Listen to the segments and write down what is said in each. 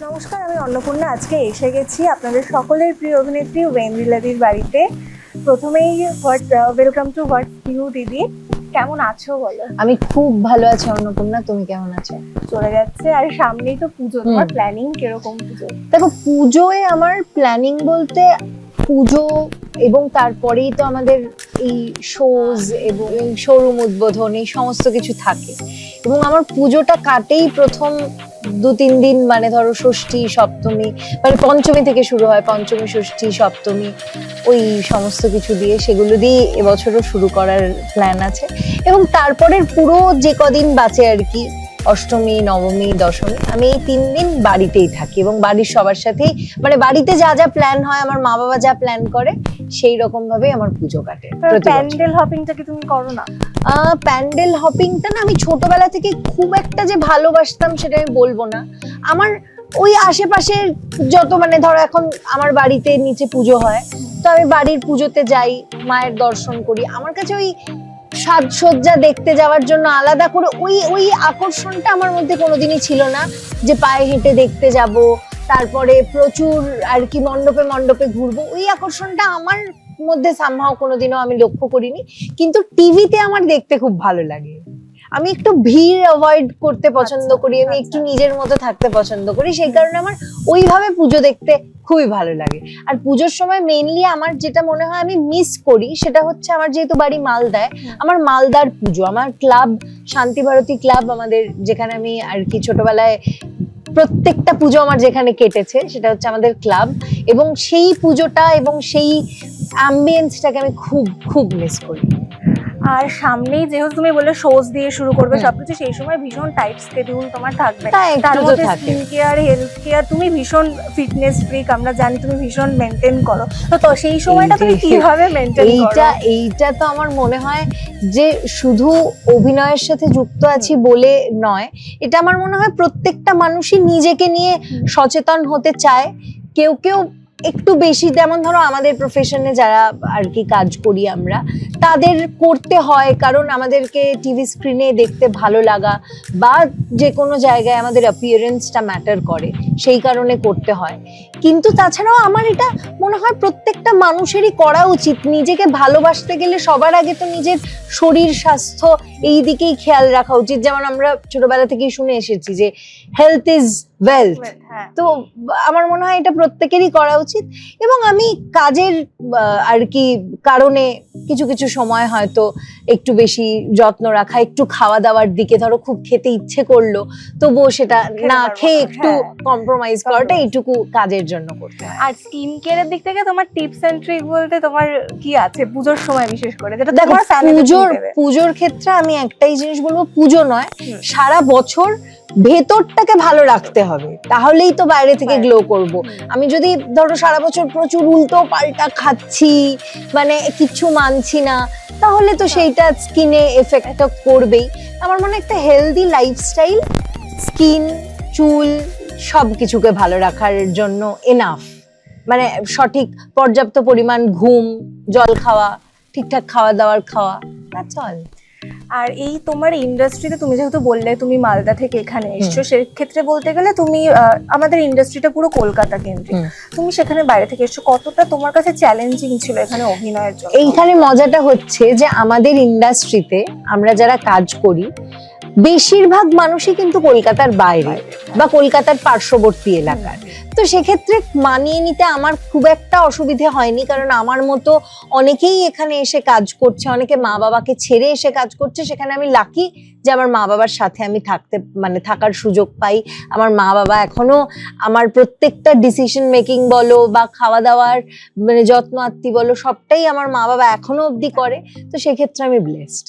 নমস্কার, আমি অন্নপূর্ণা। আজকে এসে গেছি আপনাদের সকলের প্রিয় অভিনেত্রী ওয়েন্দ্রিলাদির বাড়িতে। প্রথমেই ওয়েলকাম টু হোয়াট নিউ দিদি। কেমন আছো বলো? আমি খুব ভালো আছি অন্নপূর্ণা, তুমি কেমন আছো? চলে যাচ্ছে। আর সামনেই তো পুজো, তোমার প্ল্যানিং কিরকম পুজো? দেখো, পুজোয় আমার প্ল্যানিং বলতে পুজো এবং তারপরেই তো আমাদের এই শোজ এবং শোরুম উদ্বোধন এই সমস্ত কিছু থাকে, এবং আমার পুজোটা কাটেই প্রথম 2-3 দিন, মানে ধরো ষষ্ঠী সপ্তমী, মানে পঞ্চমী থেকে শুরু হয়, পঞ্চমী ষষ্ঠী সপ্তমী ওই সমস্ত কিছু দিয়ে, সেগুলো দিয়ে এবছরও শুরু করার প্ল্যান আছে। এবং তারপরের পুরো যে কদিন বাঁচে আর কি, অষ্টমী নবমী দশমী, আমি এই 3 দিন বাড়িতেই থাকি এবং বাড়ির সবার সাথেই, মানে বাড়িতে যা যা প্ল্যান হয়, আমার মা বাবা যা প্ল্যান করে সেই রকম ভাবে আমার পুজো কাটে। প্যান্ডেল হপিংটা কি তুমি করো না? প্যান্ডেল হপিংটা না, আমি ছোটবেলা থেকে খুব একটা যে ভালোবাসতাম সেটা আমি বলবো না। আমার ওই আশেপাশে যত, মানে ধরো এখন আমার বাড়িতে নিচে পুজো হয়, তো আমি বাড়ির পুজোতে যাই, মায়ের দর্শন করি। আমার কাছে ওই সাজসজ্জা দেখতে যাওয়ার জন্য আলাদা করে ওই ওই আকর্ষণটা আমার মধ্যে কোনোদিনই ছিল না, যে পায়ে হেঁটে দেখতে যাব, তারপরে প্রচুর আর কি মণ্ডপে মণ্ডপে ঘুরবো, ওই আকর্ষণটা আমার মধ্যে সামহাও কোনোদিনও আমি লক্ষ্য করিনি। কিন্তু টিভিতে আমার দেখতে খুব ভালো লাগে। আমি একটু ভিড় অ্যাভয়েড করতে পছন্দ করি, আমি একটু নিজের মতো থাকতে পছন্দ করি, সেই কারণে আমার ওইভাবে পুজো দেখতে খুবই ভালো লাগে। আর পুজোর সময় মেইনলি আমার যেটা মনে হয় আমি মিস করি, সেটা হচ্ছে আমার যেহেতু বাড়ি মালদায়, আমার মালদার পুজো, আমার ক্লাব শান্তি ভারতী ক্লাব, আমাদের যেখানে আমি আর কি ছোটবেলায় প্রত্যেকটা পুজো আমার যেখানে কেটেছে সেটা হচ্ছে আমাদের ক্লাব, এবং সেই পুজোটা এবং সেই অ্যাম্বিয়েন্সটাকে আমি খুব খুব মিস করি। আর সামনেই যেহেতু তুমি বলে শোজ দিয়ে শুরু করবে সবকিছু, সেই সময় ভীষণ টাইট স্কেডিউল তোমার থাকবে। তার মধ্যে স্কিন কেয়ার, হেলথ কেয়ার, তুমি ভীষণ ফিটনেস ফ্রিক, আমরা জানি তুমি ভীষণ মেনটেন করো, তো সেই সময়টা তুমি কিভাবে মেনটেন করো? এইটা তো আমার মনে হয় যে শুধু অভিনয়ের সাথে যুক্ত আছি বলে নয়, এটা আমার মনে হয় প্রত্যেকটা মানুষই নিজেকে নিয়ে সচেতন হতে চায়। কেউ কেউ একটু বেশি, যেমন ধরো আমাদের প্রফেশনে যারা আর কি কাজ করি আমরা, তাদের করতে হয় কারণ আমাদেরকে টিভি স্ক্রিনে দেখতে ভালো লাগা বা যে কোনো জায়গায় আমাদের অ্যাপিয়ারেন্সটা ম্যাটার করে, সেই কারণে করতে হয়। কিন্তু তাছাড়াও আমার এটা মনে হয় প্রত্যেকটা মানুষেরই করা উচিত। নিজেকে ভালোবাসতে গেলে সবার আগে তো নিজের শরীর স্বাস্থ্য এই দিকেই খেয়াল রাখা উচিত। যেমন আমরা ছোটবেলা থেকেই শুনে এসেছি যে হেলথ ইজ ওয়েলথ, তো আমার মনে হয় এটা প্রত্যেকেরই করা উচিত। এবং আমি কাজের আর কি কারণে কিছু কিছু সময় হয়তো একটু বেশি যত্ন রাখা, একটু খাওয়া দাওয়ার দিকে, ধরো খুব খেতে ইচ্ছে করলো তবুও সেটা না খেয়ে একটু কম্প্রোমাইজ করাটা এইটুকু কাজের জন্য করতে হয়। আর স্কিন কেয়ারের দিক থেকে তোমার টিপস এন্ড ট্রিক বলতে তোমার কি আছে পুজোর সময় বিশেষ করে, যেটা দেখো পুজোর ক্ষেত্রে আমি একটাই জিনিস বলবো, পুজো নয়, সারা বছর ভেতরটাকে ভালো রাখতে হবে, তাহলেই তো বাইরে থেকে গ্লো করব। আমি যদি ধরো সারা বছর প্রচুর উল্টো পাল্টা খাচ্ছি, মানে কিছু মানছি না, তাহলে তো সেইটা স্কিনে এফেক্টটা করবেই। আমার মনে হয় একটা হেলদি লাইফস্টাইল স্কিন, চুল সবকিছুকে ভালো রাখার জন্য এনাফ, মানে সঠিক পর্যাপ্ত পরিমাণ ঘুম, জল খাওয়া, ঠিকঠাক খাওয়া দাওয়ার খাওয়া, দ্যাটস অল। আর এই তোমার ইন্ডাস্ট্রিতে তুমি যেহেতু বললে তুমি মালদা থেকে এখানে এসছো, সেক্ষেত্রে বলতে গেলে তুমি আমাদের ইন্ডাস্ট্রিটা পুরো কলকাতা কেন্দ্রিক, তুমি সেখানে বাইরে থেকে এসছো, কতটা তোমার কাছে চ্যালেঞ্জিং ছিল এখানে অভিনয়ের জন্য? এইখানে মজাটা হচ্ছে যে আমাদের ইন্ডাস্ট্রিতে আমরা যারা কাজ করি বেশিরভাগ মানুষই কিন্তু কলকাতার বাইরে বা কলকাতার পার্শ্ববর্তী এলাকার, তো সেক্ষেত্রে মানিয়ে নিতে আমার খুব একটা অসুবিধে হয়নি, কারণ আমার মতো অনেকেই এখানে এসে কাজ করছে, অনেকে মা বাবাকে ছেড়ে এসে কাজ করছে। সেখানে আমি লাকি যে আমার মা বাবার সাথে আমি থাকার সুযোগ পাই। আমার মা বাবা এখনো আমার প্রত্যেকটা ডিসিশন মেকিং বলো বা খাওয়া দাওয়ার মানে যত্ন আত্তি বলো, সবটাই আমার মা বাবা এখনো অবধি করে, তো সেক্ষেত্রে আমি ব্লেসড।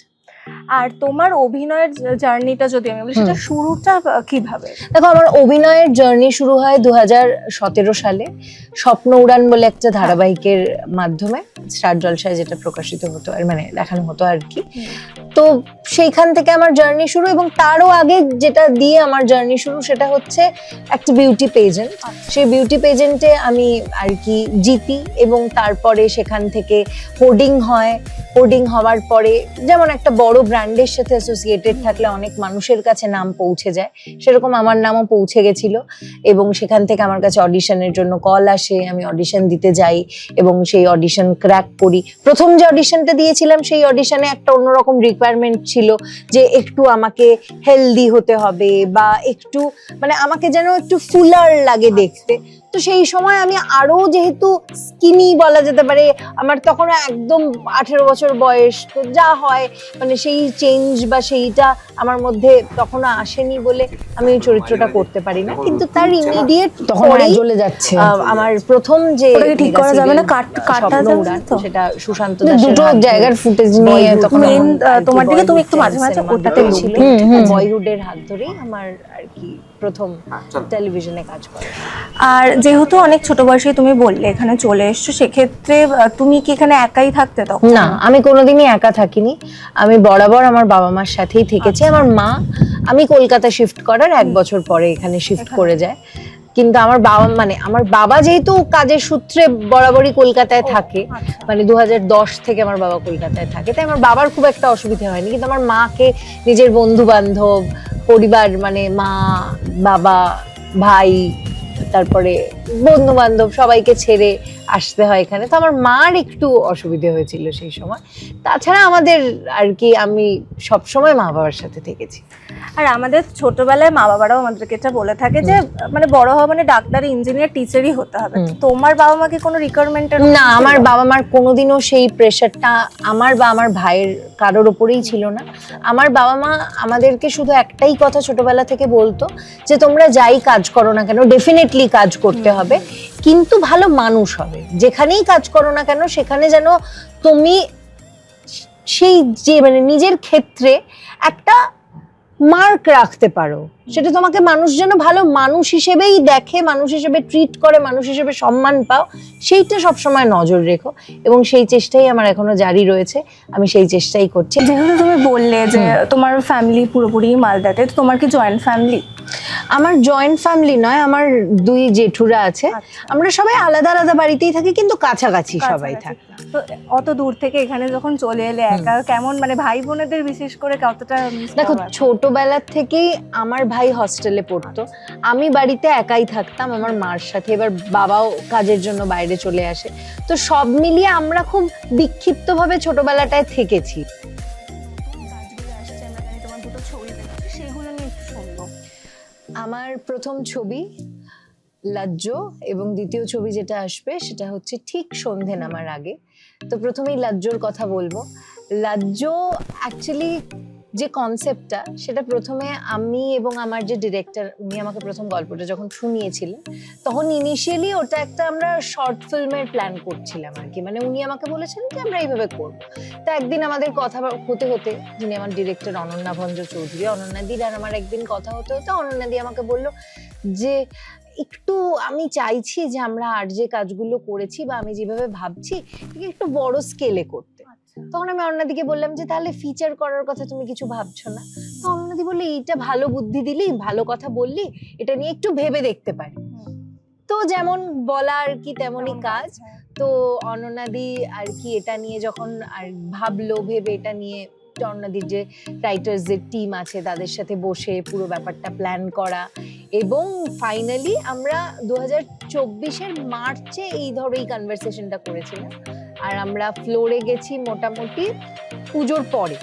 আর তোমার অভিনয়ের জার্নিটা যদি আমি বলি, সেটা শুরুটা কিভাবে? দেখো, আমার অভিনয়ের জার্নি শুরু হয় 2017 সালে স্বপ্ন উড়ান বলে একটা ধারাবাহিকের মাধ্যমে, স্টার জলসায় যেটা প্রকাশিত হতো আর মানে দেখানো হতো আর কি। তো সেইখান থেকে আমার জার্নি শুরু, এবং তারও আগে যেটা দিয়ে আমার জার্নি শুরু সেটা হচ্ছে একটা বিউটি পেজেন্ট। সেই বিউটি পেজেন্টে আমি আর কি জিতি, এবং তারপরে সেখান থেকে হোর্ডিং হয়। হোর্ডিং হওয়ার পরে যেমন একটা বড় ব্র্যান্ডের সাথে অ্যাসোসিয়েটেড থাকলে অনেক মানুষের কাছে নাম পৌঁছে যায়, সেরকম আমার নামও পৌঁছে গেছিল। এবং সেখান থেকে আমার কাছে অডিশনের জন্য কল আসে, আমি অডিশন দিতে যাই এবং সেই অডিশন ক্র্যাক করি। প্রথম যে অডিশনটা দিয়েছিলাম সেই অডিশনে একটা অন্যরকম রিকোয়ারমেন্ট ছিল যে একটু আমাকে হেলদি হতে হবে বা একটু মানে আমাকে যেন একটু ফুলার লাগে দেখতে। তো সেই সময় আমি আরো যেহেতু স্কিনি বলা যেতে পারে, আমার তখন একদম 18 বছর বয়স, তো যা হয় মানে সেই চেঞ্জ বা সেইটা আমার মধ্যে তখনও আসেনি বলে আমি ওই চরিত্রটা করতে পারি না। কিন্তু তার ইমিডিয়েট তখন পরেই চলে যাচ্ছে আমার প্রথম যে ওটাকে ঠিক করা যাবে না, কাটা যাবে না তো? সেটা সুশান্ত না, দাসের দুটো হাত ধরে জায়গার ফুটেজ নিয়ে Boyhood তখন main, আর কি তোমার দিকে তুমি একটু Boyhood মাঝে মাঝে cinema ওটাতে দুটো ছিল। ছিল। বয়হুডের হাত ধরেই আমার আর কি প্রথম টেলিভিশনে কাজ করা। আর যেহেতু অনেক ছোট বয়সে তুমি বললে এখানে চলে এসছো, সেক্ষেত্রে তুমি কি এখানে একাই থাকতে তখন? না, আমি কোনোদিনই একা থাকিনি, আমি বরাবর আমার বাবা মার সাথেই থেকেছি। আমার মা, আমি কলকাতা শিফট করার 1 বছর পরে এখানে শিফট করে যায়। কিন্তু আমার বাবা মানে আমার বাবা যেহেতু কাজের সূত্রে বরাবরই কলকাতায় থাকে, মানে 2010 থেকে আমার বাবা কলকাতায় থাকে, তাই আমার বাবার খুব একটা অসুবিধা হয়নি। কিন্তু আমার মাকে নিজের বন্ধু বান্ধব, পরিবার মানে মা, বাবা, ভাই, তারপরে বন্ধু বান্ধব সবাইকে ছেড়ে আসতে হয় এখানে। তো আমার মার একটু অসুবিধে হয়েছিল সেই সময়। তাছাড়া আমাদের আর কি আমি সবসময় মা বাবার সাথে থেকেছি। আর আমাদের ছোটবেলায় মা বাবারাও আমাদেরকে এটা বলে থাকে যে মানে বড় হওয়া মানে ডাক্তার, ইঞ্জিনিয়ার, টিচারই হতে হবে। তোমার বাবা মাকে কোনো রিকোয়ারমেন্টের? না, আমার বাবা মার কোনোদিনও সেই প্রেশারটা আমার বা আমার ভাইয়ের কারোর ওপরেই ছিল না। আমার বাবা মা আমাদেরকে শুধু একটাই কথা ছোটবেলা থেকে বলতো যে তোমরা যাই কাজ করো না কেন ডেফিনেটলি কাজ করতে হবে, কিন্তু ভালো মানুষ হবে। যেখানেই কাজ করো না কেন সেখানে যেন তুমি সেই যে মানে নিজের ক্ষেত্রে একটা মার্ক রাখতে পারো, সেটা তোমাকে মানুষ যেন ভালো মানুষ হিসেবেই দেখে, মানুষ হিসেবে ট্রিট করে, মানুষ হিসেবে সম্মান পাও, সেইটা সবসময় নজর রেখো। এবং সেই চেষ্টাই আমার এখনো জারি রয়েছে, আমি সেই চেষ্টাই করছি। যেহেতু তুমি বললে যে তোমার ফ্যামিলি পুরোপুরি মালদাতে, তো তোমার কি জয়েন্ট ফ্যামিলি? আমার জয়েন্ট ফ্যামিলি নয়, আমার 2 জেঠুরা আছে। আমরা সবাই আলাদা আলাদা বাড়িতেই থাকি কিন্তু কাছাকাছি সবাই থাকি। তো অত দূর থেকে এখানে যখন চলে এলে একা, কেমন মানে ভাই বোনেদের বিশেষ করে কতটা miss দেখো, করা? ছোটবেলা থেকেই আমার ভাই হস্টেলে পড়তো, আমি বাড়িতে একাই থাকতাম আমার মার সাথে। এবার বাবাও কাজের জন্য বাইরে চলে আসে, তো সব মিলিয়ে আমরা খুব বিক্ষিপ্তভাবে ছোটবেলাটায় থেকেছি। আমার প্রথম ছবি লাজ্জ এবং দ্বিতীয় ছবি যেটা আসবে সেটা হচ্ছে ঠিক সন্ধে নামার আগে। তো প্রথমেই লাজ্জোর কথা বলবো। লাজ্জ অ্যাকচুয়ালি যে কনসেপ্টটা, সেটা প্রথমে আমি এবং আমার যে ডিরেক্টর, উনি আমাকে প্রথম গল্পটা যখন শুনিয়েছিলেন, তখন ইনিশিয়ালি ওটা একটা আমরা শর্ট ফিল্মের প্ল্যান করছিলাম আর কি। মানে উনি আমাকে বলেছিলেন যে আমরা এইভাবে করব। তো একদিন আমাদের কথা হতে হতে, যিনি আমার ডিরেক্টর অনন্যা ভঞ্জ চৌধুরী, অনন্যাদির আর আমার একদিন কথা হতে হতে অনন্যাদি আমাকে বলল যে একটু আমি চাইছি যে আমরা আর যে কাজগুলো করেছি বা আমি যেভাবে ভাবছি একটু বড় স্কেলে করতে। তখন আমি অনন্যাদিকে বললাম যে তাহলে ফিচার করার কথা তুমি কিছু ভাবছো না? তো অনন্যাদি বললে এইটা ভালো বুদ্ধি দিলি, ভালো কথা বললি, এটা নিয়ে একটু ভেবে দেখতে পারি। তো যেমন বলা আর কি তেমনই কাজ। তো অনন্যাদি আর কি এটা নিয়ে যখন আর ভাবলো, ভেবে এটা নিয়ে অনন্যাদির যে রাইটার্স এর টিম আছে তাদের সাথে বসে পুরো ব্যাপারটা প্ল্যান করা, এবং ফাইনালি আমরা 2024-এর মার্চে এই ধরো এই কনভারসেশনটা করেছিলাম। আর আমরা ফ্লোরে গেছি মোটামুটি পুজোর পরে,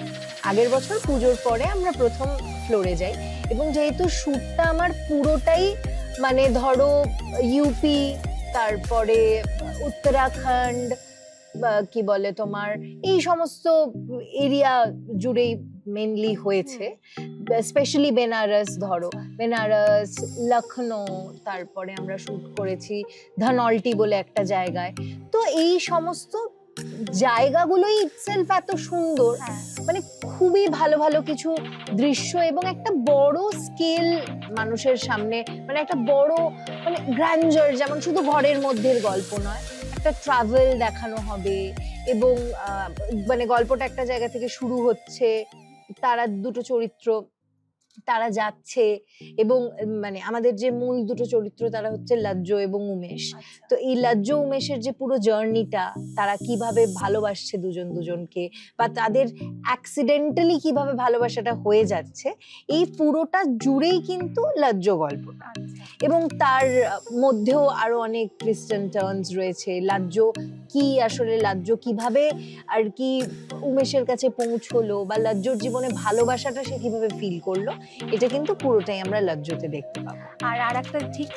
আগের বছর পুজোর পরে আমরা প্রথম ফ্লোরে যাই। এবং যেহেতু শ্যুটটা আমার পুরোটাই মানে ধরো ইউপি, তারপরে উত্তরাখণ্ড, কি বলে তোমার এই সমস্ত এরিয়া জুড়েই মেনলি হয়েছে, স্পেশালি বেনারস, ধরো বেনারস, লখনৌ, তারপরে আমরা শুট করেছি ধনল্টি বলে একটা জায়গায়। তো এই সমস্ত জায়গাগুলোই ইটসেলফ এত সুন্দর, মানে খুবই ভালো ভালো কিছু দৃশ্য এবং একটা বড় স্কেল মানুষের সামনে, মানে একটা বড় মানে গ্র্যান্ডার, যেমন শুধু ঘরের মধ্যের গল্প নয়, একটা ট্রাভেল দেখানো হবে। এবং মানে গল্পটা একটা জায়গা থেকে শুরু হচ্ছে, তারা দুটো চরিত্র তারা যাচ্ছে এবং মানে আমাদের যে মূল দুটো চরিত্র তারা হচ্ছে লাজ্জো এবং উমেশ। তো এই লাজ্জো উমেশের যে পুরো জার্নিটা, তারা কিভাবে ভালোবাসছে দুজন দুজনকে বা তাদের অ্যাক্সিডেন্টালি কিভাবে ভালোবাসাটা হয়ে যাচ্ছে, এই পুরোটা জুড়েই কিন্তু লাজ্জো গল্পটা। এবং তার মধ্যেও আরো অনেক টুইস্ট এন্ড টার্নস রয়েছে। লাজ্জো কি আসলে, লাজ্জো কিভাবে আর কি উমেশের কাছে পৌঁছলো বা লাজ্জোর জীবনে ভালোবাসাটা সে কিভাবে ফিল করলো, এটা কিন্তু পুরোটাই আমরা লাজ্জোতে দেখতে পাবো। আর একটা ঠিক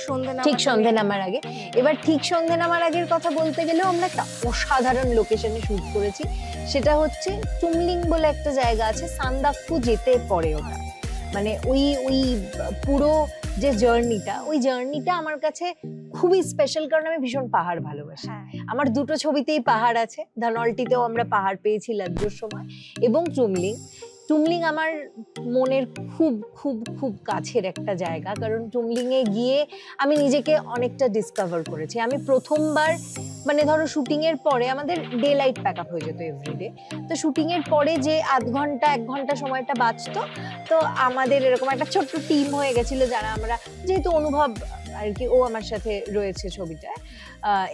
সন্ধে নামার আগে, এবার ঠিক সন্ধে নামার আগের কথা বলতে গেলেও আমরা একটা অসাধারণ লোকেশনে শুট করেছি। সেটা হচ্ছে টুমলিং বলে একটা জায়গা আছে, সান্দাকফু যেতে পরে ওটা, মানে ওই পুরো যে জার্নিটা, ওই জার্নিটা আমার কাছে খুবই স্পেশাল, কারণ আমি ভীষণ পাহাড় ভালোবাসি। আমার দুটো ছবিতেই পাহাড় আছে, ধানলটিতেও আমরা পাহাড় পেয়েছি লাজ্জোর সময়, এবং টুমলিং আমার মনের খুব খুব খুব কাছের একটা জায়গা, কারণ টুমলিং এ গিয়ে আমি নিজেকে অনেকটা ডিসকভার করেছি। আমি প্রথমবার মানে ধরো শুটিং এর পরে আমাদের ডে লাইট প্যাক আপ হয়ে যেত এভরিডে, তো শুটিং এর পরে যে আধ ঘন্টা 1 ঘন্টা সময়টা বাঁচতো, তো আমাদের এরকম একটা ছোট্ট টিম হয়ে গেছিল যারা আমরা, যেহেতু অনুভব আর কি ও আমার সাথে রয়েছে ছবিটায়,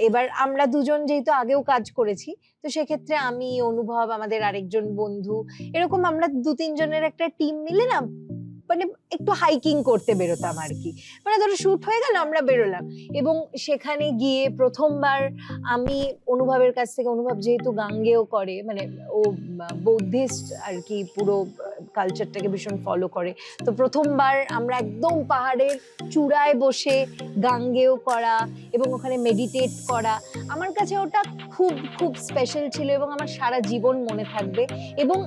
এবার আমরা দুজন যেহেতু আগেও কাজ করেছি, তো সেক্ষেত্রে আমি, অনুভব, আমাদের আরেকজন বন্ধু, এরকম আমরা 2-3 জনের একটা টিম মিলে না মানে একটু হাইকিং করতে বেরোতাম আর কি। মানে ধরো শুট হয়ে গেল, আমরা বেরোলাম, এবং সেখানে গিয়ে প্রথমবার আমি অনুভবের কাছ থেকে, অনুভব যেহেতু গাঙ্গেয় করে, মানে ও বৌদ্ধিস্ট আর কি, পুরো কালচারটাকে ভীষণ ফলো করে, তো প্রথমবার আমরা একদম পাহাড়ের চূড়ায় বসে গাঙ্গেয় করা এবং ওখানে মেডিটেট করা, আমার কাছে ওটা খুব খুব স্পেশাল ছিল এবং আমার সারা জীবন মনে থাকবে। এবং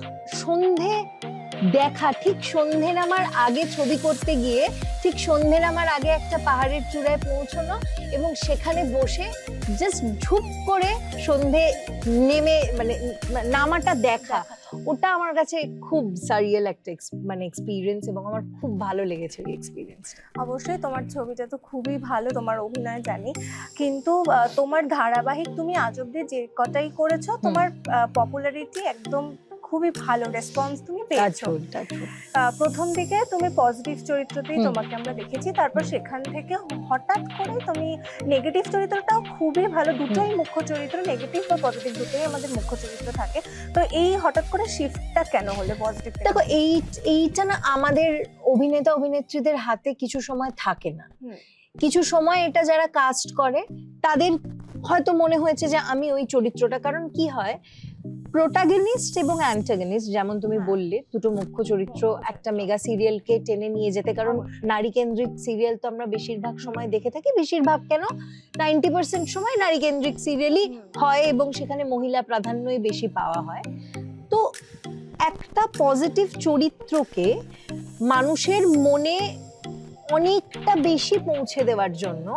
সন্ধে দেখা, ঠিক সন্ধে নামার আগে ছবি করতে গিয়ে, ঠিক সন্ধে নামার আগে একটা পাহাড়ের চূড়ায় পৌঁছানো এবং সেখানে বসে জাস্ট ঝুপ করে সন্ধে নেমে মানে নামাটা দেখা, ওটা আমার কাছে খুব সারিয়াল একটা মানে এক্সপিরিয়েন্স, এবং আমার খুব ভালো লেগেছে এই এক্সপিরিয়েন্স। অবশ্যই তোমার ছবিটা তো খুবই ভালো, তোমার অভিনয় জানি, কিন্তু তোমার ধারাবাহিক তুমি আজ অব্দি যে কটাই করেছো, তোমার পপুলারিটি একদম খুবই ভালো রেসপন্স তুমি পেয়েছো। প্রথম দিকে তুমি পজিটিভ চরিত্রতেই তোমাকে আমরা দেখেছি, তারপর সেখান থেকে হঠাৎ করে তুমি নেগেটিভ চরিত্রটাও খুবই ভালো, দুটোই মুখ্য চরিত্র, নেগেটিভ বা পজিটিভ দুটোই আমাদের মুখ্য চরিত্র থাকে, তো এই হঠাৎ করে শিফটটা কেন হলো পজিটিভ? দেখো এইটা না আমাদের অভিনেতা অভিনেত্রীদের হাতে কিছু সময় থাকে না, কিছু সময় এটা যারা কাস্ট করে তাদের হয়তো মনে হয়েছে যে আমি ওই চরিত্রটা, কারণ কি হয় প্রোটাগনিস্ট এবং অ্যান্টাগনিস্ট, যেমন তুমি বললে দুটো মুখ্য চরিত্র একটা মেগা সিরিয়ালকে টেনে নিয়ে যেতে, কারণ নারী কেন্দ্রিক সিরিয়াল তো আমরা বেশিরভাগ সময় দেখে থাকি, বেশিরভাগ কেন 90% সময় নারী কেন্দ্রিক সিরিয়ালই হয় এবং সেখানে মহিলা প্রাধান্যই বেশি পাওয়া হয়। তো একটা পজিটিভ চরিত্রকে মানুষের মনে অনেকটা বেশি পৌঁছে দেওয়ার জন্য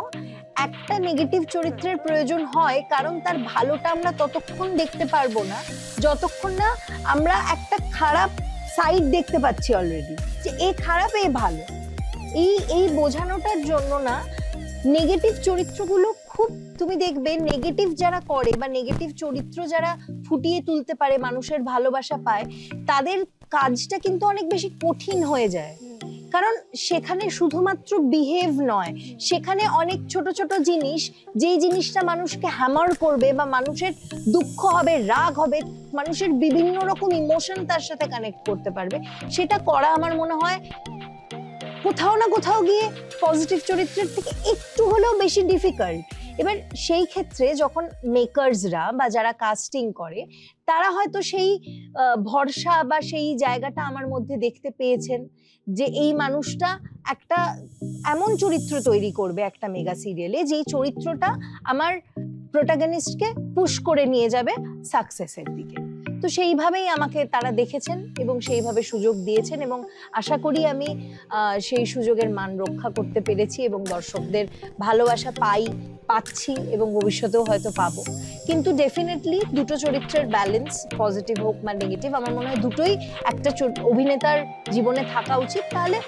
একটা নেগেটিভ চরিত্রের প্রয়োজন হয়, কারণ তার ভালোটা আমরা ততক্ষণ দেখতে পারবো না যতক্ষণ না আমরা একটা খারাপ সাইড দেখতে পাচ্ছি অলরেডি, যে এ খারাপ এ ভালো, এই বোঝানোটার জন্য না নেগেটিভ চরিত্রগুলো খুব, তুমি দেখবে নেগেটিভ যারা করে বা নেগেটিভ চরিত্র যারা ফুটিয়ে তুলতে পারে, মানুষের ভালোবাসা পায়, তাদের কাজটা কিন্তু অনেক বেশি কঠিন হয়ে যায়, কারণ সেখানে শুধুমাত্র বিহেভ নয়, সেখানে অনেক ছোট ছোট জিনিস, যেই জিনিসটা মানুষকে হ্যামার করবে বা মানুষের দুঃখ হবে, রাগ হবে, মানুষের বিভিন্ন রকম ইমোশন তার সাথে কানেক্ট করতে পারবে, সেটা করা আমার মনে হয় কোথাও না কোথাও গিয়ে পজিটিভ চরিত্রের থেকে একটু হলেও বেশি ডিফিকাল্ট। এবার সেই ক্ষেত্রে যখন মেকার্সরা বা যারা কাস্টিং করে তারা হয়তো সেই ভরসা বা সেই জায়গাটা আমার মধ্যে দেখতে পেয়েছেন, যে এই মানুষটা একটা এমন চরিত্র তৈরি করবে একটা মেগা সিরিয়ালে, যেই চরিত্রটা আমার প্রোটাগনিস্টকে পুশ করে নিয়ে যাবে সাকসেসের দিকে। তো সেইভাবেই আমাকে তারা দেখেছেন এবং সেইভাবে সুযোগ দিয়েছেন, এবং আশা করি আমি সেই সুযোগের মান রক্ষা করতে পেরেছি এবং দর্শকদের ভালোবাসা পাচ্ছি এবং ভবিষ্যতেও হয়তো পাবো। কিন্তু ডেফিনেটলি দুটো চরিত্রের ব্যালেন্স, পজিটিভ হোক বা নেগেটিভ, আমার মনে হয় দুটোই একটা অভিনেতার জীবনে থাকা উচিত, তাহলে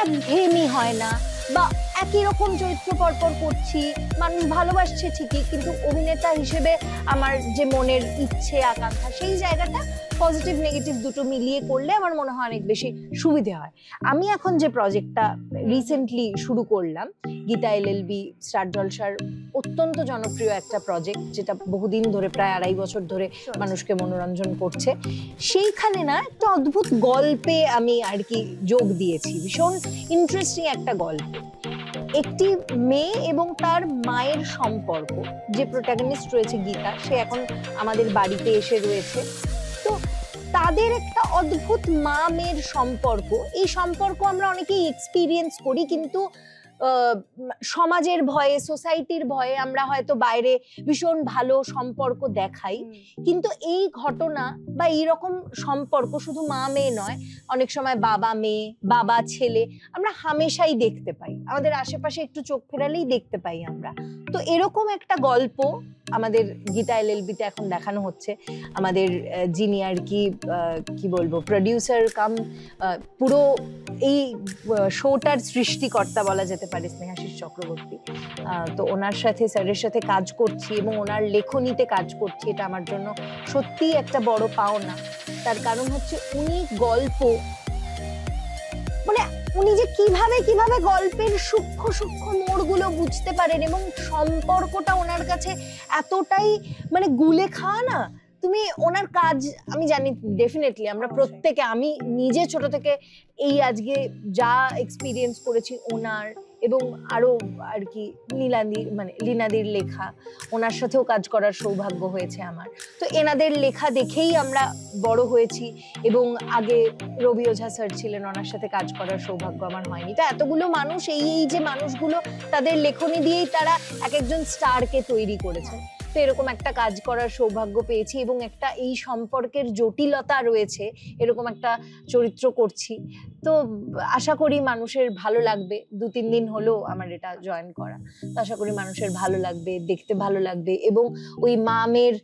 একঘেয়েমি হয় না বা একই রকম চরিত্র পরপর করছি, মানুষ ভালোবাসছে ঠিকই, কিন্তু অভিনেতা হিসেবে আমার যে মনের ইচ্ছে আকাঙ্ক্ষা সেই জায়গাটা পজিটিভ নেগেটিভ দুটো মিলিয়ে করলে আমার মনে হয় অনেক বেশি সুবিধে হয়। আমি এখন যে প্রজেক্টটা রিসেন্টলি শুরু করলাম, গীতা এলএলবি স্টার জলসার অত্যন্ত জনপ্রিয় একটা প্রজেক্ট, যেটা বহুদিন ধরে প্রায় 2.5 বছর ধরে মানুষকে মনোরঞ্জন করছে, সেইখানে না একটা অদ্ভুত গল্পে আমি আর কি যোগ দিয়েছি। ভীষণ ইন্টারেস্টিং একটা গল্প, একটি মেয়ে এবং তার মায়ের সম্পর্ক। যে প্রোটাগনিস্ট রয়েছে গীতা, সে এখন আমাদের বাড়িতে এসে রয়েছে। তো তাদের একটা অদ্ভুত মা মেয়ের সম্পর্ক, এই সম্পর্ক আমরা অনেকেই এক্সপিরিয়েন্স করি, কিন্তু সমাজের ভয়ে, সোসাইটির ভয়ে আমরা হয়তো বাইরে ভীষণ ভালো সম্পর্ক দেখাই, কিন্তু এই ঘটনা বা এইরকম সম্পর্ক শুধু মা মেয়ে নয়, অনেক সময় বাবা মেয়ে, বাবা ছেলে, আমরা হামেশাই দেখতে পাই, আমাদের আশেপাশে একটু চোখ ফেরালেই দেখতে পাই আমরা। তো এরকম একটা গল্প আমাদের গীতা এলএলবিতে এখন দেখানো হচ্ছে। আমাদের যিনি আর কি বলবো প্রডিউসার কাম পুরো এই শোটার সৃষ্টিকর্তা বলা যেতে পারে, স্নেহাশিস চক্রবর্তী। তো ওনার সাথে, স্যারের সাথে কাজ করছি এবং ওনার লেখনীতে কাজ করছি, এটা আমার জন্য সত্যিই একটা বড় পাওনা। তার কারণ হচ্ছে উনি গল্প, মানে উনি যে কিভাবে কিভাবে গল্পের সূক্ষ্ম সূক্ষ্ম মোড়গুলো বুঝতে পারেন, এবং সম্পর্কটা ওনার কাছে এতটাই মানে গুলে খাওয়া না। তুমি ওনার কাজ, আমি জানি ডেফিনেটলি আমরা প্রত্যেকে, আমি নিজে ছোট থেকে এই আজকে যা এক্সপিরিয়েন্স করেছি ওনার, এবং আরো আর কি নীলাদির মানে লীনাদির লেখা, ওনার সাথেও কাজ করার সৌভাগ্য হয়েছে আমার। তো এনাদের লেখা দেখেই আমরা বড় হয়েছি, এবং আগে রবি ওঝা স্যার ছিলেন, ওনার সাথে কাজ করার সৌভাগ্য আমার হয়নি। তো এতগুলো মানুষ, এই যে মানুষগুলো তাদের লেখনী দিয়েই তারা এক একজন স্টারকে তৈরি করেছে। তো এরকম একটা কাজ করার সৌভাগ্য পেয়েছি, এবং একটা এই সম্পর্কের জটিলতা রয়েছে এরকম একটা চরিত্র করছি। তো আশা করি মানুষের ভালো লাগবে। 2-3 দিন হলো আমার এটা জয়েন করা, তো আশা করি মানুষের ভালো লাগবে, দেখতে ভালো লাগবে। এবং ওই মামের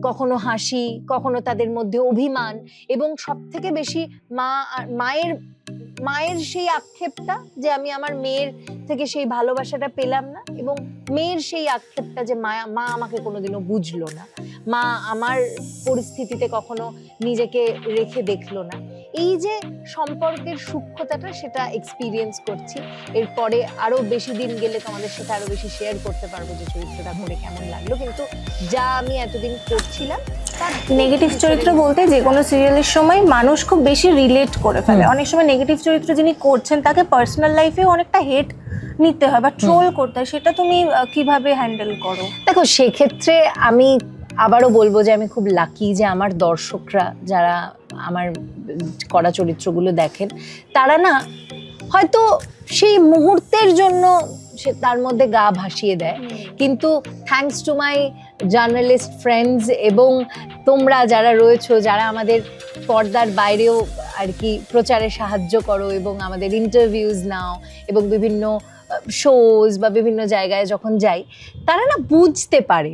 কখনো হাসি, কখনো তাদের মধ্যে অভিমান, এবং সব থেকে বেশি মায়ের সেই আক্ষেপটা যে আমি আমার মেয়ের থেকে সেই ভালোবাসাটা পেলাম না, এবং মেয়ের সেই আক্ষেপটা যে মা আমাকে কোনোদিনও বুঝলো না, মা আমার পরিস্থিতিতে কখনো নিজেকে রেখে দেখলো না। এই যে সম্পর্কের সূক্ষ্মতাটা, সেটা এক্সপিরিয়েন্স করছি। এরপরে আরো বেশি দিন গেলে তোমাদের সাথে আরো বেশি শেয়ার করতে পারবো যে চরিত্রটা করে কেমন লাগলো, কিন্তু যা আমি এতদিন করছিলাম তার নেগেটিভ চরিত্র বলতে যে কোনো সিরিয়ালের সময় মানুষ খুব বেশি রিলেট করে ফেলে। অনেক সময় নেগেটিভ চরিত্র যিনি করছেন তাকে পার্সোনাল লাইফেও অনেকটা হেট নিতে হয় বা ট্রোল করতে হয়, সেটা তুমি কিভাবে হ্যান্ডেল করো? দেখো, সেক্ষেত্রে আমি আবারও বলবো যে আমি খুব লাকি যে আমার দর্শকরা যারা আমার করা চরিত্রগুলো দেখেন, তারা না হয়তো সেই মুহূর্তের জন্য সে তার মধ্যে গা ভাসিয়ে দেয়, কিন্তু thanks to my journalist friends এবং তোমরা যারা রয়েছো, যারা আমাদের পর্দার বাইরেও আর কি প্রচারে সাহায্য করো এবং আমাদের ইন্টারভিউজ নাও, এবং বিভিন্ন শোজ বা বিভিন্ন জায়গায় যখন যাই, তারা না বুঝতে পারে,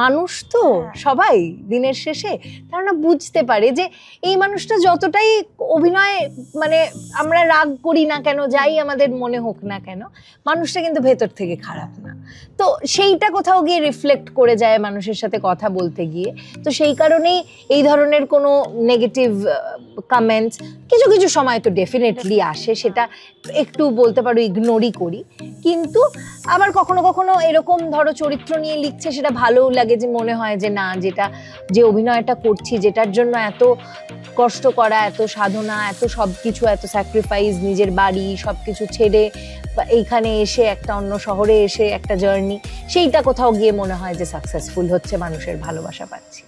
মানুষ তো সবাই দিনের শেষে, তারা না বুঝতে পারে যে এই মানুষটা যতটাই অভিনয় মানে আমরা রাগ করি না কেন, যাই আমাদের মনে হোক না কেন, মানুষটা কিন্তু ভেতর থেকে খারাপ না। তো সেইটা কোথাও গিয়ে রিফ্লেক্ট করে যায় মানুষের সাথে কথা বলতে গিয়ে। তো সেই কারণেই এই ধরনের কোনো নেগেটিভ কমেন্টস কিছু কিছু সময় তো ডেফিনেটলি আসে, সেটা একটু বলতে পারো ইগনোরই করি। কিন্তু আবার কখনো কখনো এরকম ধরো চরিত্র নিয়ে লিখছে, সেটা ভালোও লাগে, যে মনে হয় যে না, যে অভিনয়টা করছি, যেটার জন্য এত কষ্ট করা, এত সাধনা, এত সবকিছু, এত স্যাক্রিফাইস, নিজের বাড়ি সবকিছু ছেড়ে এইখানে এসে একটা অন্য শহরে এসে একটা জার্নি, সেইটা কোথাও গিয়ে মনে হয় যে সাকসেসফুল হচ্ছে, মানুষের ভালোবাসা পাচ্ছি।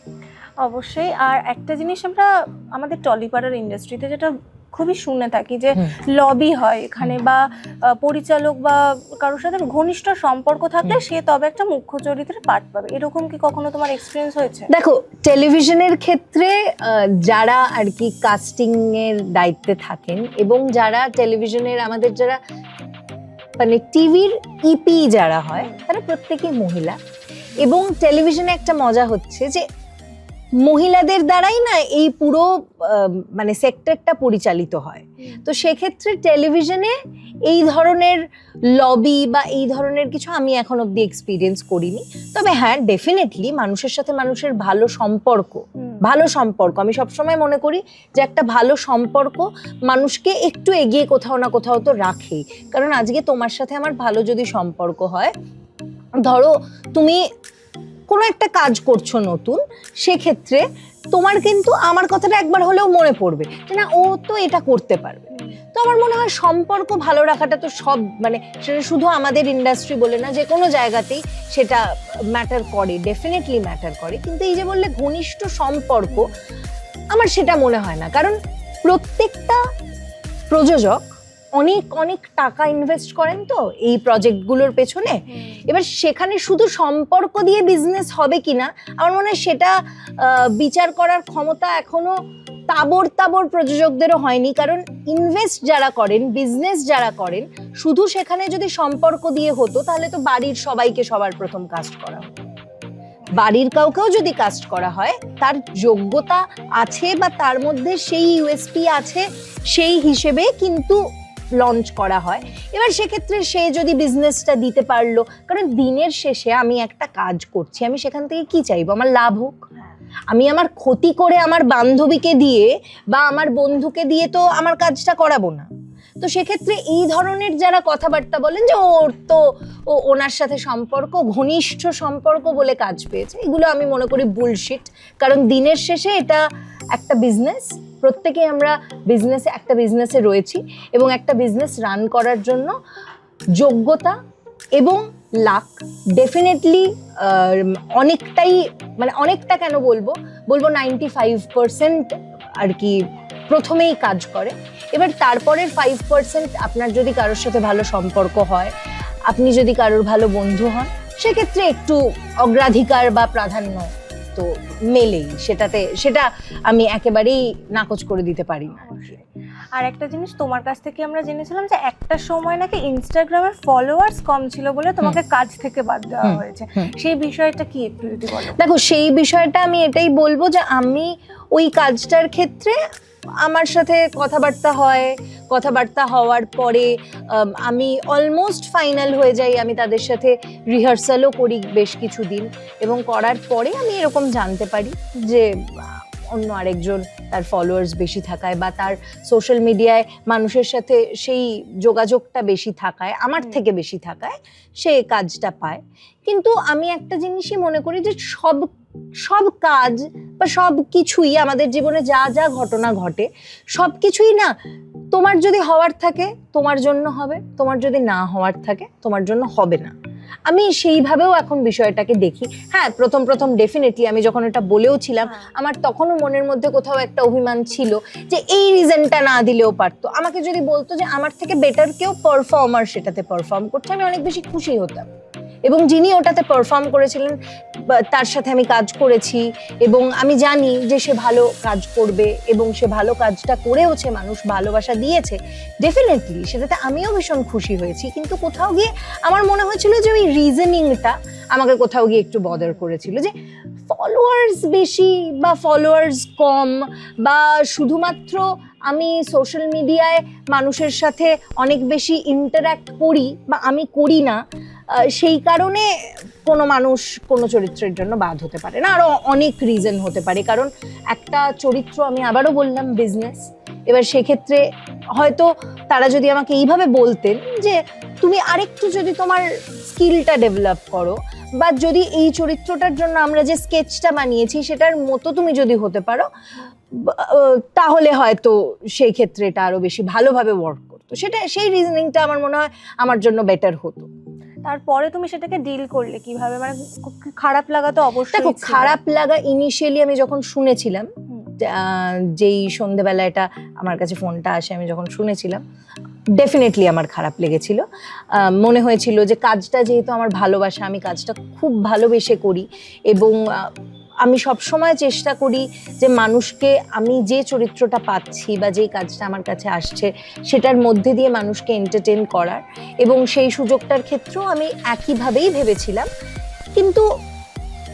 অবশ্যই। আর একটা জিনিস আমরা আমাদের টলিপাড়ার ইন্ডাস্ট্রিতে যেটা খুবই শুনে থাকি, যে লবি হয় এখানে, বা পরিচালক বা কারোর সাথে ঘনিষ্ঠ সম্পর্ক থাকলে সে তবে একটা মুখ্য চরিত্রে পার্ট পাবে। এরকম কি কখনো তোমার এক্সপিরিয়েন্স হয়েছে? দেখো, টেলিভিশনের ক্ষেত্রে যারা আর কি কাস্টিং এর দায়িত্বে থাকেন, এবং যারা টেলিভিশনের আমাদের যারা মানে টিভির ইপি যারা হয়, তারা প্রত্যেকেই মহিলা। এবং টেলিভিশনে একটা মজা হচ্ছে যে মহিলাদের দ্বারাই না এই পুরো মানে সেক্টরটা পরিচালিত হয়। তো সেক্ষেত্রে টেলিভিশনে এই ধরনের লবি বা এই ধরনের কিছু আমি এখন অব্দি এক্সপিরিয়েন্স করিনি। তবে হ্যাঁ, ডেফিনেটলি মানুষের সাথে মানুষের ভালো সম্পর্ক আমি সবসময় মনে করি যে একটা ভালো সম্পর্ক মানুষকে একটু এগিয়ে কোথাও না কোথাও তো রাখেই। কারণ আজকে তোমার সাথে আমার ভালো যদি সম্পর্ক হয়, ধরো তুমি কোনো একটা কাজ করছো নতুন, সেক্ষেত্রে তোমার কিন্তু আমার কথাটা একবার হলেও মনে পড়বে যে না, ও তো এটা করতে পারবে। তো আমার মনে হয় সম্পর্ক ভালো রাখাটা তো সব, মানে সেটা শুধু আমাদের ইন্ডাস্ট্রি বলে না, যে কোনো জায়গাতেই সেটা ম্যাটার করে, ডেফিনেটলি ম্যাটার করে। কিন্তু এই যে বললে ঘনিষ্ঠ সম্পর্ক, আমার সেটা মনে হয় না। কারণ প্রত্যেকটা প্রযোজক অনেক অনেক টাকা ইনভেস্ট করেন তো এই প্রজেক্টগুলোর পেছনে। এবার সেখানে শুধু সম্পর্ক দিয়ে বিজনেস হবে কিনা আমার মনে হয় সেটা বিচার করার ক্ষমতা এখনো তাবড় প্রযোজকদেরও হয়নি। কারণ ইনভেস্ট যারা করেন, বিজনেস যারা করেন, শুধু সেখানে যদি সম্পর্ক দিয়ে হতো তাহলে তো বাড়ির সবাইকে সবার প্রথম কাস্ট করা হতো। বাড়ির কাউকেও যদি কাস্ট করা হয়, তার যোগ্যতা আছে বা তার মধ্যে সেই ইউএসপি আছে, সেই হিসেবে কিন্তু লঞ্চ করা হয়। এবার সেক্ষেত্রে সে যদি বিজনেসটা দিতে পারলো, কারণ দিনের শেষে আমি একটা কাজ করছি, আমি সেখান থেকে কি চাইবো? আমার লাভ হোক। আমি আমার ক্ষতি করে আমার বান্ধবীকে দিয়ে বা আমার বন্ধুকে দিয়ে তো আমার কাজটা করাবো না। তো সেক্ষেত্রে এই ধরনের যারা কথাবার্তা বলেন যে ওর তো ওনার সাথে সম্পর্ক, ঘনিষ্ঠ সম্পর্ক বলে কাজ পেয়েছে, এগুলো আমি মনে করি বুলশিট। কারণ দিনের শেষে এটা একটা বিজনেস, প্রত্যেকেই আমরা একটা বিজনেসে রয়েছি, এবং একটা বিজনেস রান করার জন্য যোগ্যতা এবং লাক ডেফিনেটলি অনেকটাই, মানে অনেকটা কেন বলবো 95% আর কি প্রথমেই কাজ করে। এবার তারপরের 5% আপনার যদি কারোর সাথে ভালো সম্পর্ক হয়, আপনি যদি কারোর ভালো বন্ধু হন, সেক্ষেত্রে একটু অগ্রাধিকার বা প্রাধান্য তো মেলেই, সেটা আমি একেবারেই নাকচ করে দিতে পারি না। আর একটা জিনিস তোমার কাছ থেকে আমরা জেনেছিলাম যে একটা সময় নাকি ইনস্টাগ্রামে ফলোয়ার্স কম ছিল বলে তোমাকে কাজ থেকে বাদ দেওয়া হয়েছে, সেই বিষয়টা কি একটু যদি বলো? দেখো, সেই বিষয়টা আমি এটাই বলবো যে আমি ওই কাজটার ক্ষেত্রে আমার সাথে কথাবার্তা হওয়ার পরে আমি অলমোস্ট ফাইনাল হয়ে যাই। আমি তাদের সাথে রিহার্সালও করি বেশ কিছুদিন, এবং করার পরে আমি এরকম জানতে পারি যে অন্য আরেকজন তার ফলোয়ার্স বেশি থাকায় বা তার সোশ্যাল মিডিয়ায় মানুষের সাথে সেই যোগাযোগটা বেশি থাকায়, আমার থেকে বেশি থাকায় সে কাজটা পায়। কিন্তু আমি একটা জিনিসই মনে করি যে সব কাজ বা সব কিছুই আমাদের জীবনে যা যা ঘটনা ঘটে, সব কিছুই না তোমার যদি হওয়ার থাকে তোমার জন্য হবে, তোমার যদি না হওয়ার থাকে তোমার জন্য হবে না। আমি সেইভাবেও এখন বিষয়টাকে দেখি। হ্যাঁ, প্রথম ডেফিনেটলি আমি যখন এটা বলেও ছিলাম, আমার তখনও মনের মধ্যে কোথাও একটা অভিমান ছিল যে এই রিজনটা না দিলেও পারতো। আমাকে যদি বলতো যে আমার থেকে বেটার কেউ পারফর্মার সেটাতে পারফর্ম করছে, আমি অনেক বেশি খুশি হতাম। এবং যিনি ওটাতে পারফর্ম করেছিলেন তার সাথে আমি কাজ করেছি, এবং আমি জানি যে সে ভালো কাজ করবে, এবং সে ভালো কাজটা করেওছে, মানুষ ভালোবাসা দিয়েছে, ডেফিনেটলি সেটাতে আমিও ভীষণ খুশি হয়েছি। কিন্তু কোথাও গিয়ে আমার মনে হয়েছিল যে ওই রিজনিংটা আমাকে কোথাও গিয়ে একটু বদার করেছিল, যে ফলোয়ার্স বেশি বা ফলোয়ার্স কম, বা শুধুমাত্র আমি সোশ্যাল মিডিয়ায় মানুষের সাথে অনেক বেশি ইন্টারঅ্যাক্ট করি বা আমি করি না, সেই কারণে কোনো মানুষ কোনো চরিত্রের জন্য বাদ হতে পারে না। আরও অনেক রিজন হতে পারে, কারণ একটা চরিত্র, আমি আবারও বললাম, বিজনেস। এবার সেক্ষেত্রে হয়তো তারা যদি আমাকে এইভাবে বলতেন যে তুমি আরেকটু যদি তোমার স্কিলটা ডেভেলপ করো, বা যদি এই চরিত্রটার জন্য আমরা যে স্কেচটা বানিয়েছি সেটার মতো তুমি যদি হতে পারো, তাহলে হয়তো সেই ক্ষেত্রে এটা আরো বেশি ভালোভাবে ওয়ার্ক করতো। সেই রিজনিংটা আমার মনে হয় আমার জন্য বেটার হতো। তারপরে তুমি সেটাকে ডিল করলে কিভাবে? মানে খারাপ লাগা তো অবশ্যই। দেখো, খারাপ লাগা ইনিশিয়ালি আমি যখন শুনেছিলাম, যেই সন্ধ্যেবেলা এটা আমার কাছে ফোনটা আসে, আমি যখন শুনেছিলাম, ডেফিনেটলি আমার খারাপ লেগেছিল। মনে হয়েছিল যে কাজটা যেহেতু আমার ভালোবাসা, আমি কাজটা খুব ভালোবেসে করি, এবং আমি সবসময় চেষ্টা করি যে মানুষকে, আমি যে চরিত্রটা পাচ্ছি বা যেই কাজটা আমার কাছে আসছে সেটার মধ্যে দিয়ে মানুষকে এন্টারটেন করার, এবং সেই সুযোগটার ক্ষেত্রেও আমি একইভাবেই ভেবেছিলাম। কিন্তু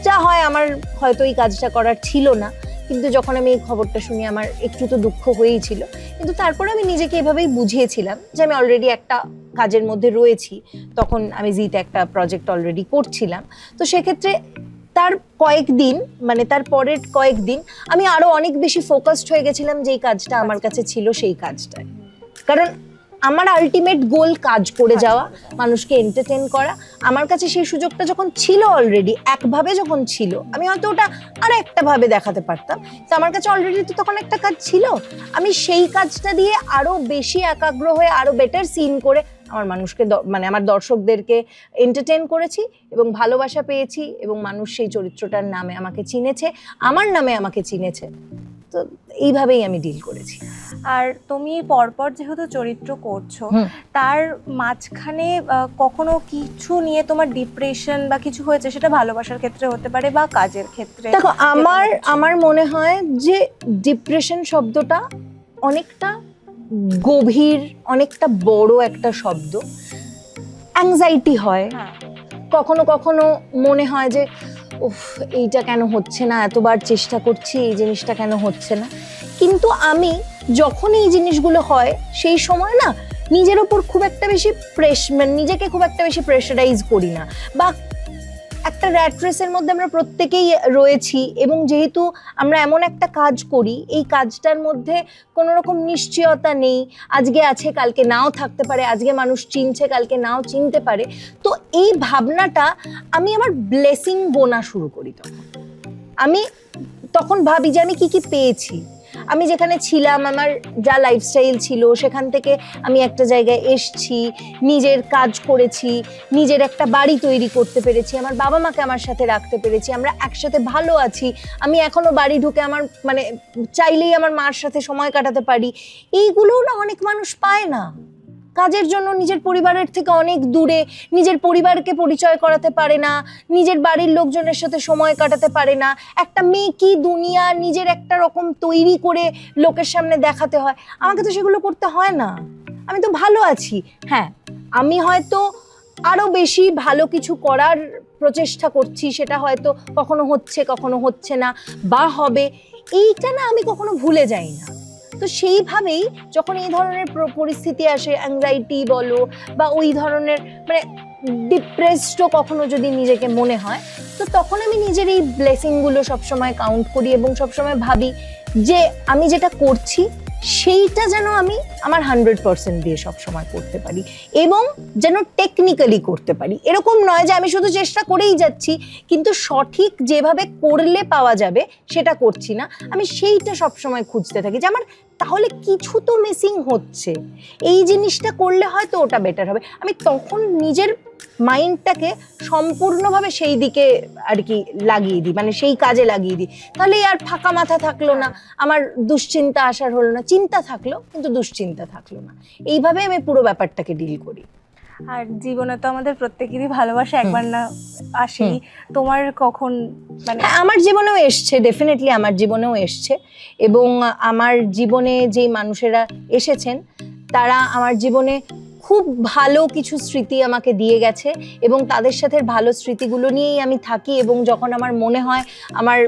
যা হয় আমার হয়তো এই কাজটা করার ছিল না, কিন্তু যখন আমি এই খবরটা শুনি আমার একটু তো দুঃখ হয়েই ছিল, কিন্তু তারপরে আমি নিজেকে এভাবেই বুঝিয়েছিলাম যে আমি অলরেডি একটা কাজের মধ্যে রয়েছি, তখন আমি জিতে একটা প্রজেক্ট অলরেডি করছিলাম, তো সেক্ষেত্রে তার কয়েকদিন মানে তার পরের কয়েকদিন আমি আরো অনেক বেশি ফোকাসড হয়ে গেছিলাম যে এই কাজটা আমার কাছে ছিল সেই কাজটায়, কারণ আমার আলটিমেট গোল কাজ করে যাওয়া, মানুষকে এন্টারটেইন করা। আমার কাছে সেই সুযোগটা যখন ছিল অলরেডি একভাবে যখন ছিল, আমি হয়তো ওটা আর একটা ভাবে দেখাতে পারতাম, তো আমার কাছে অলরেডি তো তখন একটা কাজ ছিল, আমি সেই কাজটা দিয়ে আরো বেশি একাগ্র হয়ে আরো বেটার সিন করে আমার মানুষকে মানে আমার দর্শকদেরকে এন্টারটেইন করেছি এবং ভালোবাসা পেয়েছি, এবং মানুষ সেই চরিত্রটার নামে আমাকে চিনেছে, আমার নামে আমাকে চিনেছে, তো এইভাবেই আমি ডিল করেছি। আর তুমি পরপর যেহেতু চরিত্র করছো, তার মাঝখানে কখনো কিছু নিয়ে তোমার ডিপ্রেশন বা কিছু হয়েছে, সেটা ভালোবাসার ক্ষেত্রে হতে পারে বা কাজের ক্ষেত্রে? দেখো, আমার মনে হয় যে ডিপ্রেশন শব্দটা অনেকটা গভীর, অনেকটা বড় একটা শব্দ। অ্যাংজাইটি হয়, কখনো কখনো মনে হয় যে উফ, এইটা কেন হচ্ছে না, এতবার চেষ্টা করছি এই জিনিসটা কেন হচ্ছে না, কিন্তু আমি যখন এই জিনিসগুলো হয় সেই সময় না নিজের ওপর খুব একটা বেশি নিজেকে খুব একটা বেশি প্রেশারাইজ করি না, বা একটা র্যাট রেসের মধ্যে আমরা প্রত্যেকেই রয়েছি, এবং যেহেতু আমরা এমন একটা কাজ করি, এই কাজটার মধ্যে কোনো রকম নিশ্চয়তা নেই, আজকে আছে কালকে নাও থাকতে পারে, আজকে মানুষ চিনছে কালকে নাও চিনতে পারে, তো এই ভাবনাটা আমি আমার ব্লেসিং গোনা শুরু করি। আমি তখন ভাবি যে আমি কি কি পেয়েছি, আমি যেখানে ছিলাম, আমার যা লাইফস্টাইল ছিল, সেখান থেকে আমি একটা জায়গায় এসছি, নিজের কাজ করেছি, নিজের একটা বাড়ি তৈরি করতে পেরেছি, আমার বাবা মাকে আমার সাথে রাখতে পেরেছি, আমরা একসাথে ভালো আছি, আমি এখনো বাড়ি ঢুকে আমার মানে চাইলেই আমার মার সাথে সময় কাটাতে পারি। এইগুলোও না অনেক মানুষ পায় না, কাজের জন্য নিজের পরিবারের থেকে অনেক দূরে, নিজের পরিবারকে পরিচয় করাতে পারে না, নিজের বাড়ির লোকজনের সাথে সময় কাটাতে পারে না, একটা মেয়ে কি দুনিয়া নিজের একটা রকম তৈরি করে লোকের সামনে দেখাতে হয়, আমাকে তো সেগুলো করতে হয় না, আমি তো ভালো আছি। হ্যাঁ, আমি হয়তো আরো বেশি ভালো কিছু করার প্রচেষ্টা করছি, সেটা হয়তো কখনো হচ্ছে কখনো হচ্ছে না বা হবে, এইটা না আমি কখনো ভুলে যাই না। তো সেইভাবেই যখন এই ধরনের পরিস্থিতি আসে, অ্যাংজাইটি বলো বা ওই ধরনের মানে ডিপ্রেসডও কখনো যদি নিজেকে মনে হয়, তো তখন আমি নিজের এই ব্লেসিংগুলো সবসময় কাউন্ট করি এবং সবসময় ভাবি যে আমি যেটা করছি সেইটা যেন আমি আমার 100% দিয়ে সবসময় করতে পারি, এবং যেন টেকনিক্যালি করতে পারি। এরকম নয় যে আমি শুধু চেষ্টা করেই যাচ্ছি কিন্তু সঠিক যেভাবে করলে পাওয়া যাবে সেটা করছি না, আমি সেইটা সবসময় খুঁজতে থাকি যে আমার তাহলে কিছু তো মিসিং হচ্ছে, এই জিনিসটা করলে হয়তো ওটা বেটার হবে। আমি তখন নিজের মাইন্ডটাকে সম্পূর্ণভাবে সেই দিকে আর কি লাগিয়ে দিই, মানে সেই কাজে লাগিয়ে দিই, তাহলে আর ফাঁকা মাথা থাকলো না, আমার দুশ্চিন্তা আসার হলো না, চিন্তা থাকলো কিন্তু দুশ্চিন্তা থাকলো না, এইভাবে আমি পুরো ব্যাপারটাকে ডিল করি। আর জীবনে তো আমাদের প্রত্যেকেরই ভালোবাসা একবার না আসেই, তোমার কখন মানে? আমার জীবনেও এসছে, ডেফিনেটলি আমার জীবনেও এসছে, এবং আমার জীবনে যেই মানুষেরা এসেছেন তারা আমার জীবনে খুব ভালো কিছু স্মৃতি আমাকে দিয়ে গেছে, এবং তাদের সাথে ভালো স্মৃতিগুলো নিয়েই আমি থাকি, এবং যখন আমার মনে হয়, আমার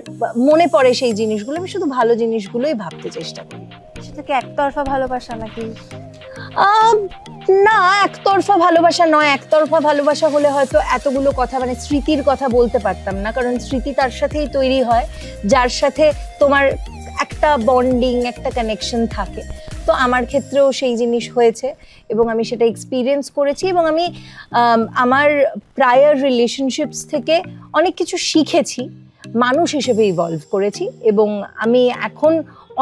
মনে পড়ে সেই জিনিসগুলো, আমি শুধু ভালো জিনিসগুলোই ভাবতে চেষ্টা করি। সেটা কি একতরফা ভালোবাসা নাকি? না, একতরফা ভালোবাসা নয়। একতরফা ভালোবাসা হলে হয়তো এতগুলো কথা মানে স্মৃতির কথা বলতে পারতাম না, কারণ স্মৃতি তার সাথেই তৈরি হয় যার সাথে তোমার একটা বন্ডিং, একটা কানেকশন থাকে। তো আমার ক্ষেত্রেও সেই জিনিস হয়েছে এবং আমি সেটা এক্সপিরিয়েন্স করেছি, এবং আমি আমার প্রায়র রিলেশনশিপস থেকে অনেক কিছু শিখেছি, মানুষ হিসেবে ইভলভ করেছি, এবং আমি এখন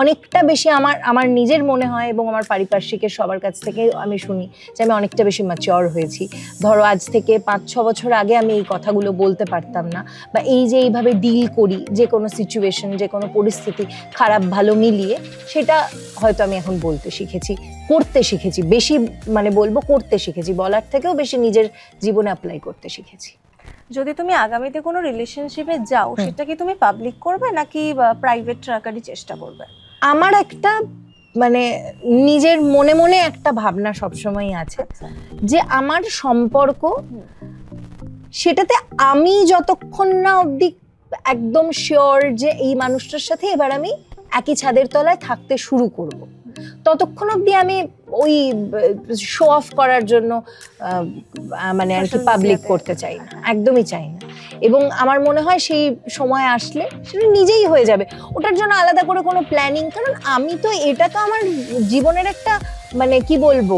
অনেকটা বেশি আমার নিজের মনে হয় এবং আমার পারিপার্শ্বিকের সবার কাছ থেকে আমি শুনি যে আমি অনেকটা বেশি ম্যাচিওর হয়েছি। ধরো আজ থেকে 5-6 বছর আগে আমি এই কথাগুলো বলতে পারতাম না, বা এই যে এইভাবে ডিল করি যে কোনো সিচুয়েশন, যে কোনো পরিস্থিতি খারাপ ভালো মিলিয়ে, সেটা হয়তো আমি এখন বলতে শিখেছি, করতে শিখেছি, বেশি মানে বলবো করতে শিখেছি, বলার থেকেও বেশি নিজের জীবনে অ্যাপ্লাই করতে শিখেছি। যদি তুমি আগামীতে কোনো রিলেশনশিপে যাও, সেটা কি তুমি পাবলিক করবে নাকি প্রাইভেট রাখারই চেষ্টা করবে? আমার একটা মানে নিজের মনে মনে একটা ভাবনা সবসময় আছে যে আমার সম্পর্ক, সেটাতে আমি যতক্ষণ না অবধি একদম শিওর যে এই মানুষটার সাথে এবার আমি একই ছাদের তলায় থাকতে শুরু করব। ততক্ষণ অবধি আমি ওই শো অফ করার জন্য মানে আর কি Social পাবলিক media-তে। করতে চাই না, একদমই চাই না। এবং আমার মনে হয় সেই সময় আসলে সেটা নিজেই হয়ে যাবে। ওটার জন্য আলাদা করে কোনো প্ল্যানিং, কারণ আমি তো এটা তো আমার জীবনের একটা মানে কি বলবো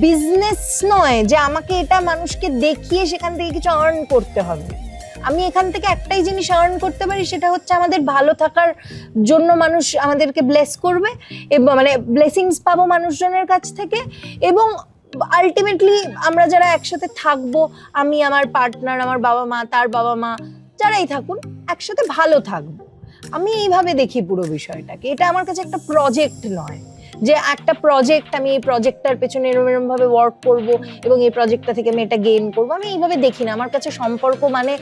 বিজনেস নয় যে আমাকে এটা মানুষকে দেখিয়ে সেখান থেকে কিছু আর্ন করতে হবে। আমি এখান থেকে একটাই জিনিস আর্ন করতে পারি, সেটা হচ্ছে আমাদের ভালো থাকার জন্য মানুষ আমাদেরকে ব্লেস করবে এবং মানে ব্লেসিংস পাবো মানুষজনের কাছ থেকে। এবং আলটিমেটলি আমরা যারা একসাথে থাকবো, আমি আমার পার্টনার, আমার বাবা মা, তার বাবা মা, যারাই থাকুন একসাথে ভালো থাকবো। আমি এইভাবে দেখি পুরো বিষয়টাকে। এটা আমার কাছে একটা প্রজেক্ট নয় যে একটা প্রজেক্ট, আমি এই প্রজেক্টটার পেছনে এরম এরম ভাবে ওয়ার্ক করব এবং এই প্রজেক্টটা থেকে আমি এটা গেইন করবো। আমি এইভাবে দেখি না। আমার কাছে সম্পর্ক মানে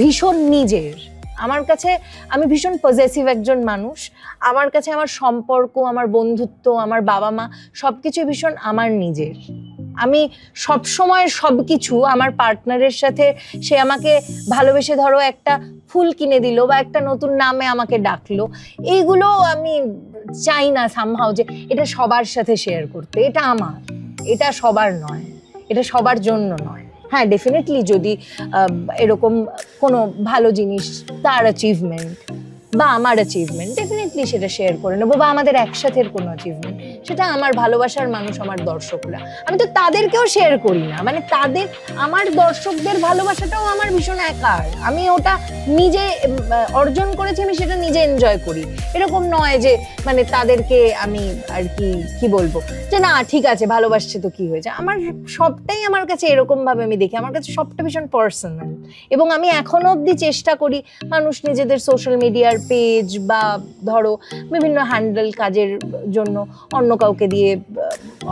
ভীষণ নিজের। আমার কাছে আমি ভীষণ পজেসিভ একজন মানুষ। আমার কাছে আমার সম্পর্ক, আমার বন্ধুত্ব, আমার বাবা মা সবকিছু ভীষণ আমার নিজের। আমি সবসময় সবকিছু আমার পার্টনারের সাথে, সে আমাকে ভালোবেসে ধরো একটা ফুল কিনে দিল বা একটা নতুন নামে আমাকে ডাকলো, এইগুলো আমি চাই না সামহাও যে এটা সবার সাথে শেয়ার করতে। এটা আমার, এটা সবার নয়, এটা সবার জন্য নয়। হ্যাঁ ডেফিনেটলি যদি এরকম কোনো ভালো জিনিস, তার অ্যাচিভমেন্ট বা আমার অ্যাচিভমেন্ট, ডেফিনেটলি সেটা শেয়ার করে নেবো, বা আমাদের একসাথের কোনো অ্যাচিভমেন্ট, সেটা আমার ভালোবাসার মানুষ, আমার দর্শকরা, আমি তো তাদেরকেও শেয়ার করি না। মানে তাদের, আমার দর্শকদের ভালোবাসাটাও আমার ভীষণ একার। আমি ওটা নিজে অর্জন করেছি, আমি সেটা নিজে এনজয় করি। এরকম নয় যে মানে তাদেরকে আমি আর কি কি বলবো যে না ঠিক আছে ভালোবাসছে তো কি হয়েছে। আমার সবটাই আমার কাছে এরকম ভাবে আমি দেখি, আমার কাছে সবটা ভীষণ পার্সোনাল। এবং আমি এখনো অবধি চেষ্টা করি মানুষ নিজেদের সোশ্যাল মিডিয়ার পেজ বা ধরো বিভিন্ন হ্যান্ডেল কাজের জন্য অন্য কাউকে দিয়ে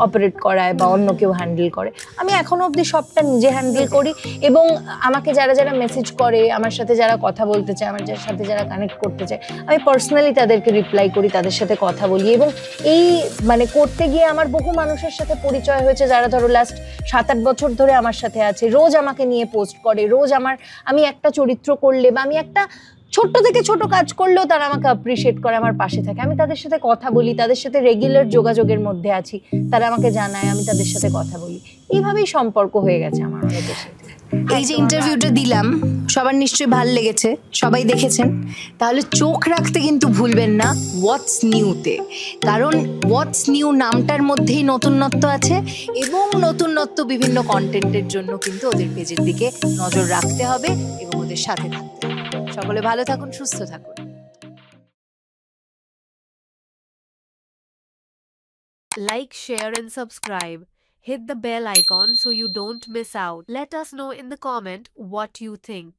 অপারেট করায় বা অন্য কেউ হ্যান্ডেল করে, আমি এখনো অবধি সবটা নিজে হ্যান্ডেল করি। এবং আমাকে যারা যারা মেসেজ করে, আমার সাথে যারা কথা বলতে চায়, আমার সাথে যারা কানেক্ট করতে চায়, আমি পার্সোনালি তাদেরকে রিপ্লাই করি, তাদের সাথে কথা বলি। এবং এই মানে করতে গিয়ে আমার বহু মানুষের সাথে পরিচয় হয়েছে যারা ধরো লাস্ট 7-8 বছর ধরে আমার সাথে আছে, রোজ আমাকে নিয়ে পোস্ট করে, রোজ আমি একটা চরিত্র করলে বা আমি একটা ছোট্ট থেকে ছোট কাজ করলেও তারা আমাকে অ্যাপ্রিসিয়েট করে, আমার পাশে থাকে, আমি তাদের সাথে কথা বলি, তাদের সাথে রেগুলার যোগাযোগের মধ্যে আছি, তারা আমাকে জানায়, আমি তাদের সাথে কথা বলি। এইভাবেই সম্পর্ক হয়ে গেছে আমার অনেকের সাথে। এই যে ইন্টারভিউটা দিলাম সবার নিশ্চয়ই ভাল লেগেছে, সবাই দেখেছেন। তাহলে চোখ রাখতে কিন্তু ভুলবেন না হোয়াটস নিউতে, কারণ হোয়াটস নিউ নামটার মধ্যেই নতুনত্ব আছে এবং নতুনত্ব বিভিন্ন কন্টেন্টের জন্য কিন্তু ওদের পেজের দিকে নজর রাখতে হবে এবং ওদের সাথে থাকতে হবে। সকলে ভালো থাকুন, সুস্থ থাকুন। Like, share and subscribe. Hit the bell icon so you don't miss out. Let us know in the comment what you think.